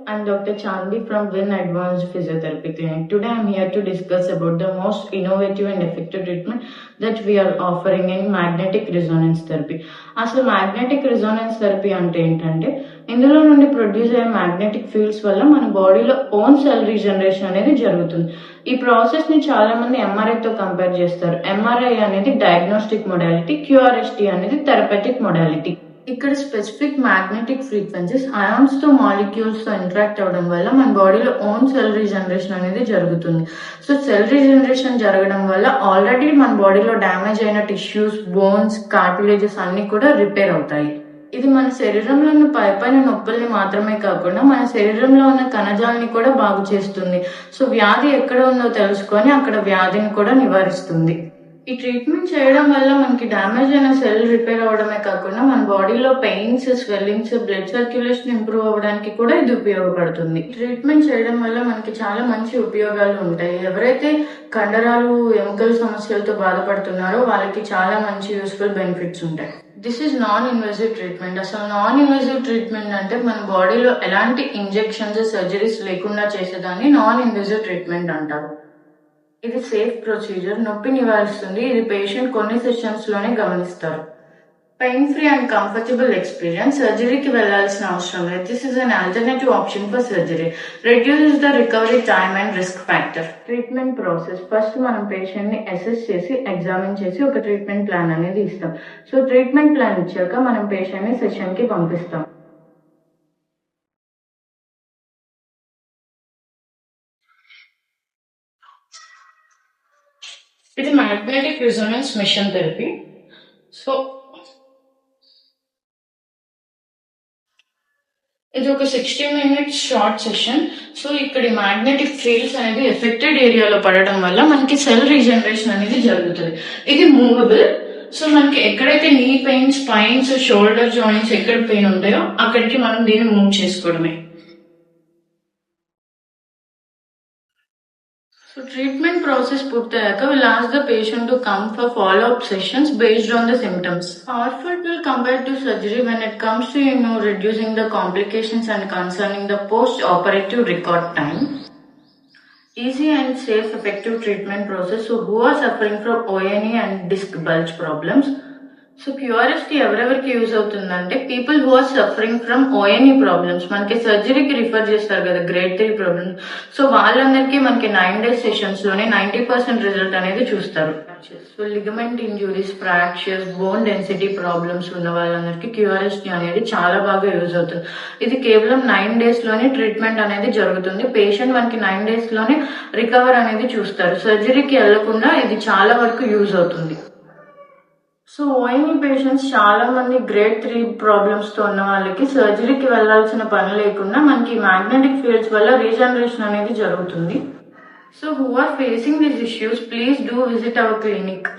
I'm Dr. Chandni from Win Advanced Physiotherapy Clinic. Today I'm here to discuss about the most innovative and effective treatment that we are offering in magnetic resonance therapy. అసలు magnetic Resonance therapy అంటే ఏంటంటే ఇందులో నుండి produce అయ్యే magnetic fields వల్ల మన బాడీలో own cell regeneration అనేది జరుగుతుంది. ఈ ప్రాసెస్ ని చాలా మంది ఎంఆర్ఐ తో కంపేర్ చేస్తారు. ఎంఆర్ఐ అనేది డయాగ్నోస్టిక్ మొడాలిటీ, క్యూఆర్ఎస్టీ అనేది థెరపెటిక్ మొడాలిటీ. ఇక్కడ స్పెసిఫిక్ మ్యాగ్నెటిక్ ఫ్రీక్వెన్సీస్ అయాన్స్ తో మాలిక్యూల్స్ తో ఇంటరాక్ట్ అవ్వడం వల్ల మన బాడీలో ఓన్ సెల్ రీజనరేషన్ అనేది జరుగుతుంది. సో సెల్ రీజనరేషన్ జరగడం వల్ల ఆల్రెడీ మన బాడీలో డ్యామేజ్ అయిన టిష్యూస్, బోన్స్, కార్టిలేజెస్ అన్ని కూడా రిపేర్ అవుతాయి. ఇది మన శరీరంలో ఉన్న పైపైన నొప్పుల్ని మాత్రమే కాకుండా మన శరీరంలో ఉన్న కణజాలని కూడా బాగు చేస్తుంది. సో వ్యాధి ఎక్కడ ఉందో తెలుసుకొని అక్కడ వ్యాధిని కూడా నివారిస్తుంది. ఈ ట్రీట్మెంట్ చేయడం వల్ల మనకి డ్యామేజ్ అయిన సెల్ రిపేర్ అవడమే కాకుండా మన బాడీలో pains, swellings, blood circulation improve అవ్వడానికి కూడా ఇది ఉపయోగపడుతుంది. ట్రీట్మెంట్ చేయడం వల్ల మనకి చాలా మంచి ఉపయోగాలు ఉంటాయి. ఎవరైతే కండరాలు, ఎముకల సమస్యలతో బాధపడుతున్నారో వాళ్ళకి చాలా మంచి యూస్ఫుల్ బెనిఫిట్స్ ఉంటాయి. This is non invasive treatment. అసలు నాన్ ఇన్వెసివ్ ట్రీట్మెంట్ అంటే మన బాడీలో ఎలాంటి ఇంజెక్షన్స్, సర్జరీస్ లేకుండా చేసేదాన్ని నాన్ ఇన్వెసివ్ ట్రీట్మెంట్ అంటారు. ఇది సేఫ్ ప్రొసీజర్, నొప్పి నివారిస్తుంది. ఇది పేషెంట్ కొన్ని సెషన్స్ లోనే గమనిస్తారు. Pain free and comfortable experience. సర్జరీకి వెళ్లాల్సిన అవసరం లేదు. This is an alternative option for surgery. Reduces the recovery time and risk factor. Treatment process. First మనం పేషెంట్ ని అసెస్ చేసి, ఎగ్జామిన్ చేసి ఒక ట్రీట్మెంట్ ప్లాన్ అనేది ఇస్తాం. సో ట్రీట్మెంట్ ప్లాన్ ఇచ్చాక మనం పేషెంట్ ని సెషన్ కి పంపిస్తాం. ఇది magnetic resonance machine therapy. So ఇది ఒక 60 minutes షార్ట్ సెషన్. సో ఇక్కడ మ్యాగ్నెటిక్ ఫీల్డ్స్ అనేది ఎఫెక్టెడ్ ఏరియాలో పడడం వల్ల మనకి సెల్ రీజనరేషన్ అనేది జరుగుతుంది. ఇది మూవబుల్. సో మనకి ఎక్కడైతే నీ పెయిన్స్, స్పైన్స్, షోల్డర్ జాయింట్స్ ఎక్కడ పెయిన్ ఉంటాయో అక్కడికి మనం దీన్ని మూవ్ చేసుకోవడమే. So treatment process పూర్తయ్యాక we'll ask the patient to come for follow-up sessions based on the symptoms. Powerful tool compared to surgery when it comes to reducing the complications and concerning the post-operative record time. Easy and safe effective treatment process. So who are suffering from ONE and disc bulge problems? So QRST ఎవరెవరికి use అవుతుందంటే people who are suffering from ONE problems. మనకి సర్జరీకి refer చేస్తారు కదా, grade 3 problems. So వాళ్ళందరికీ మనకి 9 days sessions లోనే 90% result అనేది చూస్తారు. So ligament injuries, fractures, bone density problems ఉన్న వాళ్ళందరికీ క్యూఆర్ఎస్టీ అనేది చాలా బాగా యూజ్ అవుతుంది. ఇది కేవలం 9 days లోనే ట్రీట్మెంట్ అనేది జరుగుతుంది. పేషెంట్ మనకి 9 days లోనే రికవర్ అనేది చూస్తారు. సర్జరీకి వెళ్లకుండా ఇది చాలా వరకు యూజ్ అవుతుంది. సో ఓఎన్ఈ పేషెంట్స్ చాలా మంది గ్రేడ్ 3 ప్రాబ్లమ్స్ తో ఉన్న వాళ్ళకి సర్జరీకి వెళ్లాల్సిన పని లేకుండా మనకి మ్యాగ్నెటిక్ ఫీల్డ్స్ వల్ల రీజనరేషన్ అనేది జరుగుతుంది. So who are facing these issues, please do visit our clinic.